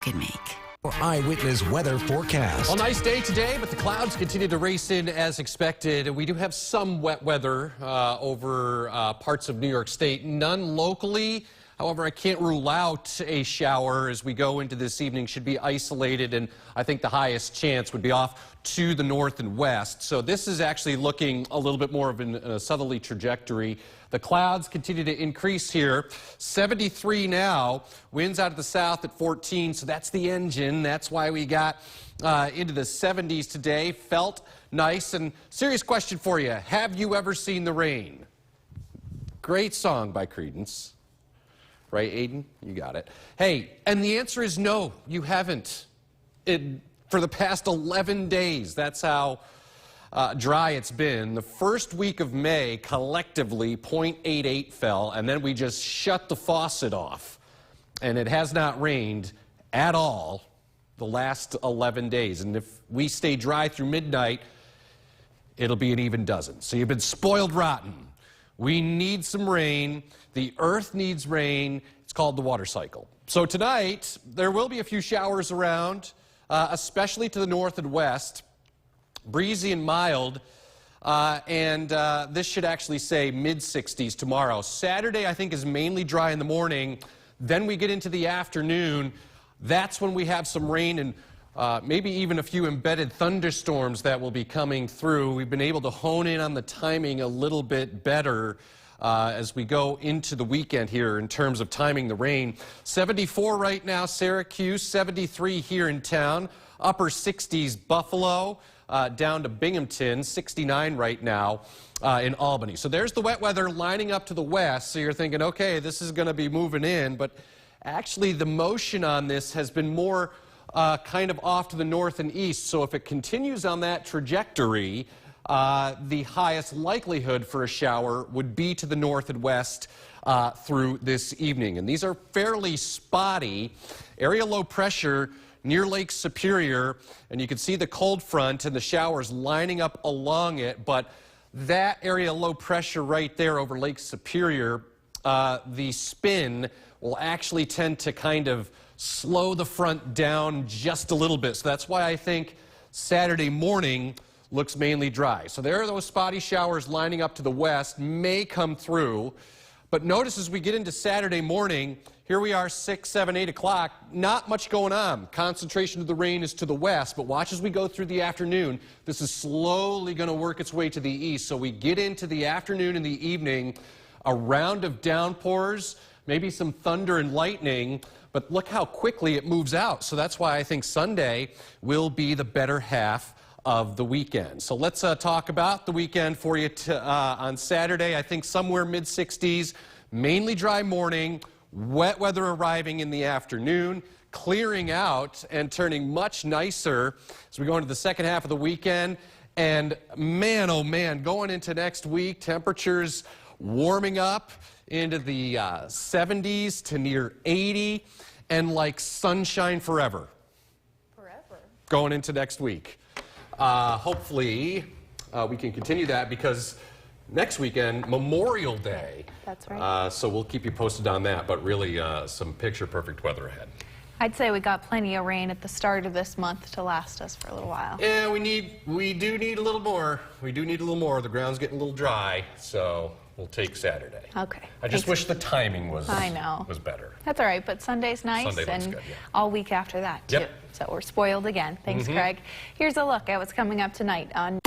can make. For eyewitness weather forecast. Well, nice day today, but the clouds continue to race in as expected. We do have some wet weather over parts of New York State, none locally. However, I can't rule out a shower as we go into this evening. Should be isolated, and I think the highest chance would be off to the north and west. So this is actually looking a little bit more of a southerly trajectory. The clouds continue to increase here. 73 now. Winds out of the south at 14, so that's the engine. That's why we got into the 70s today. Felt nice. And serious question for you. Have you ever seen the rain? Great song by Creedence. Right, Aiden? You got it. Hey, and the answer is no, you haven't. For the past 11 days, that's how dry it's been. The first week of May, collectively, 0.88 fell, and then we just shut the faucet off. And it has not rained at all the last 11 days. And if we stay dry through midnight, it'll be an even dozen. So you've been spoiled rotten. We need some rain. The earth needs rain. It's called the water cycle. So tonight, there will be a few showers around, especially to the north and west. Breezy and mild, and this should actually say mid-60s tomorrow. Saturday, I think, is mainly dry in the morning. Then we get into the afternoon. That's when we have some rain and maybe even a few embedded thunderstorms that will be coming through. We've been able to hone in on the timing a little bit better as we go into the weekend here in terms of timing the rain. 74 right now, Syracuse, 73 here in town, upper 60s, Buffalo, down to Binghamton, 69 right now in Albany. So there's the wet weather lining up to the west. So you're thinking, okay, this is going to be moving in. But actually, the motion on this has been more kind of off to the north and east. So if it continues on that trajectory, the highest likelihood for a shower would be to the north and west through this evening. And these are fairly spotty. Area low pressure near Lake Superior, and you can see the cold front and the showers lining up along it. But that area low pressure right there over Lake Superior, the spin will actually tend to kind of slow the front down just a little bit. So that's why I think Saturday morning looks mainly dry. So there are those spotty showers lining up to the west, may come through. But notice as we get into Saturday morning, here we are 6, 7, 8 o'clock, not much going on. Concentration of the rain is to the west, but watch as we go through the afternoon. This is slowly going to work its way to the east. So we get into the afternoon and the evening, a round of downpours, maybe some thunder and lightning, but look how quickly it moves out. So that's why I think Sunday will be the better half of the weekend. So let's talk about the weekend for you on Saturday. I think somewhere mid-60s, mainly dry morning, wet weather arriving in the afternoon, clearing out and turning much nicer as we go into the second half of the weekend. And man, oh man, going into next week, temperatures warming up into the 70s to near 80 and like sunshine forever. Forever. Going into next week. Hopefully, we can continue that because next weekend, Memorial Day. That's right. So we'll keep you posted on that, but really some picture-perfect weather ahead. I'd say we got plenty of rain at the start of this month to last us for a little while. Yeah, we do need a little more. We do need a little more. The ground's getting a little dry, so we'll take Saturday. Okay. I just wish the timing was better. That's all right, but Sunday's nice, Sunday looks and good, yeah. all week after that, too. Yep. So we're spoiled again. Thanks, Craig. Here's a look at what's coming up tonight on...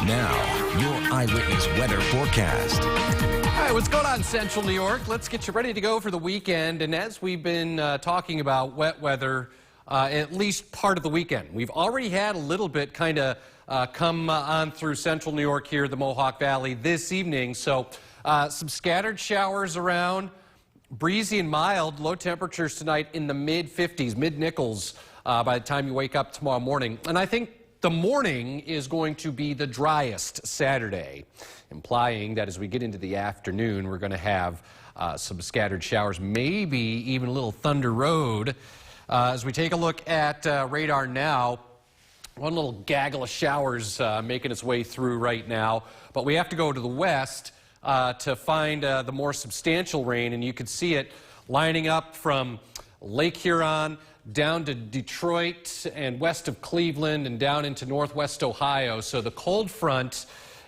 Now, your eyewitness weather forecast. All right, what's going on in Central New York? Let's get you ready to go for the weekend. And as we've been talking about wet weather, at least part of the weekend, we've already had a little bit kind of come on through Central New York here, the Mohawk Valley this evening. So some scattered showers around, breezy and mild, low temperatures tonight in the mid-50s, mid-nickels by the time you wake up tomorrow morning. And I think the morning is going to be the driest Saturday, implying that as we get into the afternoon, we're going to have some scattered showers, maybe even a little Thunder Road. As we take a look at radar now, one little gaggle of showers making its way through right now, but we have to go to the west to find the more substantial rain, and you can see it lining up from Lake Huron down to Detroit and west of Cleveland and down into northwest Ohio. So the cold front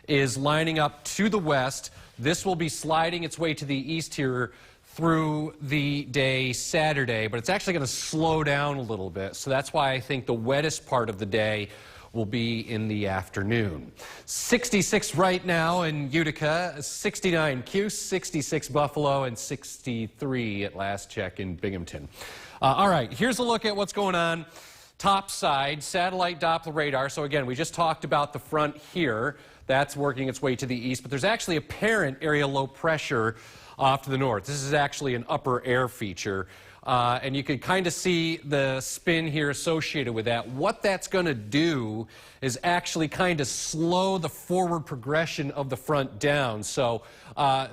is lining up to the west. This will be sliding its way to the east here through the day Saturday, but it's actually going to slow down a little bit. So that's why I think the wettest part of the day will be in the afternoon. 66 right now in Utica, 69 Cuse, 66 Buffalo, and 63 at last check in Binghamton. All right, here's a look at what's going on top side, satellite Doppler radar. So again, we just talked about the front here. That's working its way to the east, but there's actually a parent area low pressure off to the north. This is actually an upper air feature. And you can kind of see the spin here associated with that. What that's going to do is actually kind of slow the forward progression of the front down. So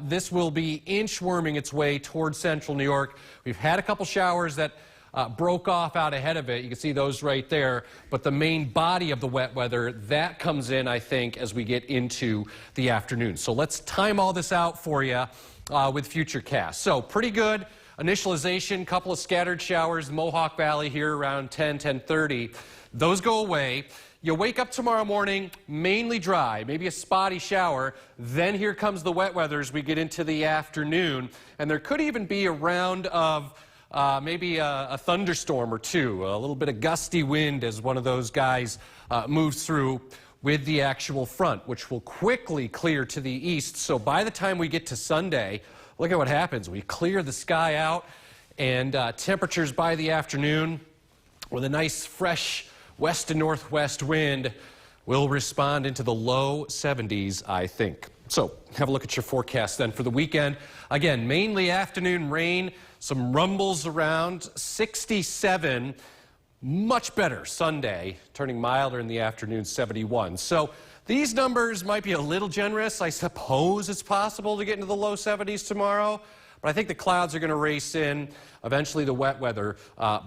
this will be inchworming its way towards central New York. We've had a couple showers that broke off out ahead of it. You can see those right there. But the main body of the wet weather, that comes in, I think, as we get into the afternoon. So let's time all this out for you with Futurecast. So pretty good. Initialization, couple of scattered showers, Mohawk Valley here around 10:30. Those go away. You wake up tomorrow morning, mainly dry, maybe a spotty shower. Then here comes the wet weather as we get into the afternoon. And there could even be a round of maybe a thunderstorm or two, a little bit of gusty wind as one of those guys moves through with the actual front, which will quickly clear to the east. So by the time we get to Sunday, look at what happens. We clear the sky out, and temperatures by the afternoon with a nice fresh west to northwest wind will respond into the low 70s, I think. So have a look at your forecast then for the weekend. Again, mainly afternoon rain, some rumbles around, 67. Much better Sunday, turning milder in the afternoon, 71. So these numbers might be a little generous. I suppose it's possible to get into the low 70s tomorrow, but I think the clouds are going to race in, eventually the wet weather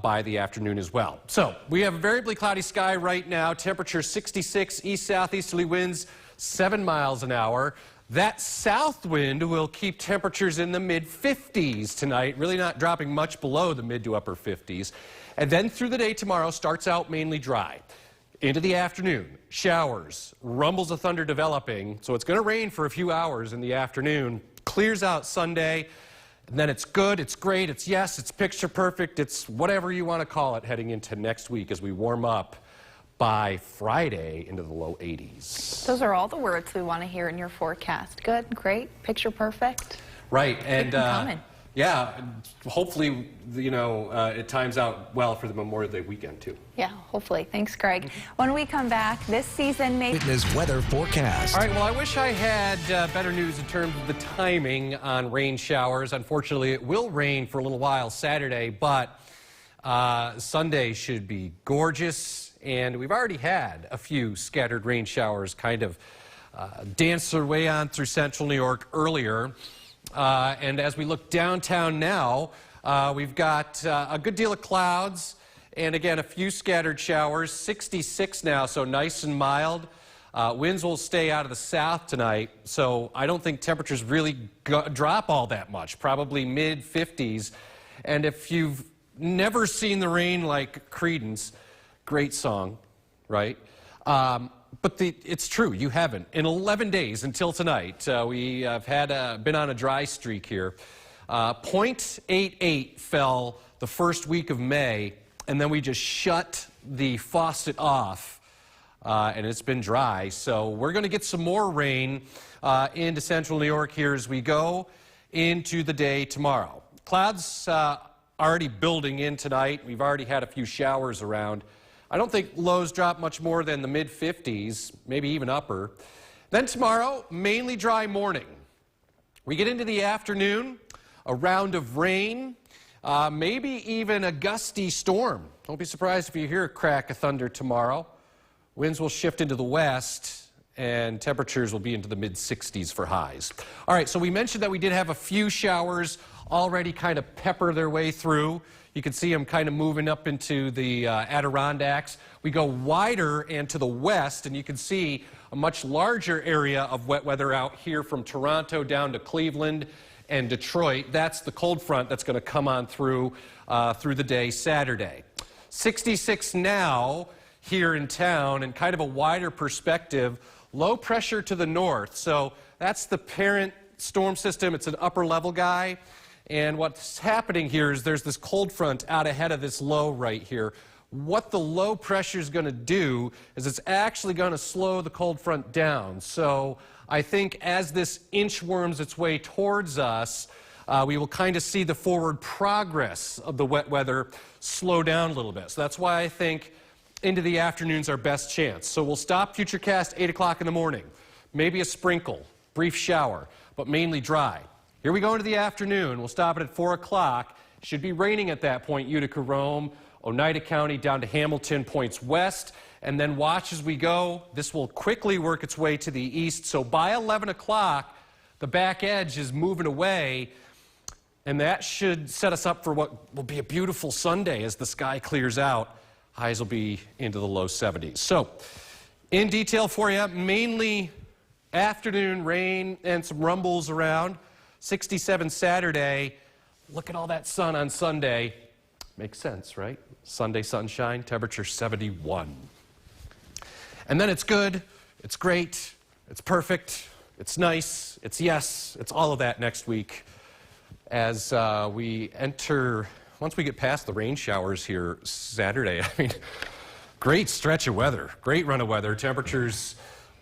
by the afternoon as well. So we have a variably cloudy sky right now, temperature 66, east-southeasterly winds 7 miles an hour. That south wind will keep temperatures in the mid-50s tonight, really not dropping much below the mid to upper 50s. And then through the day tomorrow starts out mainly dry. Into the afternoon, showers, rumbles of thunder developing, so it's going to rain for a few hours in the afternoon. Clears out Sunday, and then it's good, it's great, it's yes, it's picture perfect, it's whatever you want to call it heading into next week as we warm up by Friday into the low 80s. Those are all the words we want to hear in your forecast. Good, great, picture perfect. Right, and coming. yeah, hopefully, you know, it times out well for the Memorial Day weekend, too. Yeah, hopefully. Thanks, Greg. When we come back, this season may... Witness weather forecast. All right, well, I wish I had better news in terms of the timing on rain showers. Unfortunately, it will rain for a little while Saturday, but Sunday should be gorgeous. And we've already had a few scattered rain showers kind of dance their way on through central New York earlier. And as we look downtown now, we've got a good deal of clouds and, again, a few scattered showers. 66 now, so nice and mild. Winds will stay out of the south tonight, so I don't think temperatures really drop all that much, probably mid-50s. And if you've never seen the rain like Creedence, great song, right? But it's true, you haven't. In 11 days until tonight, we have been on a dry streak here. 0.88 fell the first week of May, and then we just shut the faucet off, and it's been dry. So we're going to get some more rain into central New York here as we go into the day tomorrow. Clouds already building in tonight. We've already had a few showers around. I don't think lows drop much more than the mid-50s, maybe even upper. Then tomorrow, mainly dry morning. We get into the afternoon, a round of rain, maybe even a gusty storm. Don't be surprised if you hear a crack of thunder tomorrow. Winds will shift into the west, and temperatures will be into the mid-60s for highs. All right, so we mentioned that we did have a few showers already kind of pepper their way through. You can see them kind of moving up into the Adirondacks. We go wider and to the west, and you can see a much larger area of wet weather out here from Toronto down to Cleveland and Detroit. That's the cold front that's going to come on through the day Saturday. 66 now here in town, and kind of a wider perspective. Low pressure to the north. So that's the parent storm system. It's an upper level guy. And what's happening here is there's this cold front out ahead of this low right here. What the low pressure is going to do is it's actually going to slow the cold front down. So I think as this inchworms its way towards us, we will kind of see the forward progress of the wet weather slow down a little bit. So that's why I think into the afternoon's our best chance. So we'll stop Futurecast 8 o'clock in the morning. Maybe a sprinkle, brief shower, but mainly dry. Here we go into the afternoon. We'll stop it at 4 o'clock. Should be raining at that point, Utica, Rome, Oneida County down to Hamilton, points west. And then watch as we go. This will quickly work its way to the east. So by 11 o'clock, the back edge is moving away. And that should set us up for what will be a beautiful Sunday as the sky clears out. Highs will be into the low 70s. So in detail for you, mainly afternoon rain and some rumbles around. 67 Saturday. Look at all that sun on Sunday. Makes sense, right? Sunday sunshine, temperature 71. And then it's good, it's great, it's perfect, it's nice, it's yes, it's all of that next week as we enter, once we get past the rain showers here Saturday. I mean, great stretch of weather, great run of weather. Temperatures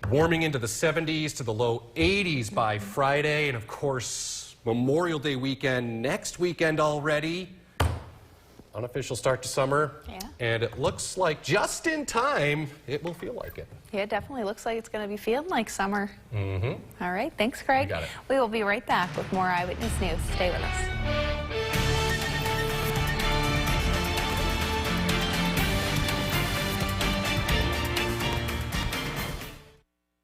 warming into the 70s to the low 80s by Friday, and of course, Memorial Day weekend next weekend already. Unofficial start to summer. Yeah. And it looks like just in time, it will feel like it. Yeah, it definitely looks like it's going to be feeling like summer. Mm-hmm. All right, thanks, Craig. You got it. We will be right back with more Eyewitness News. Stay with us.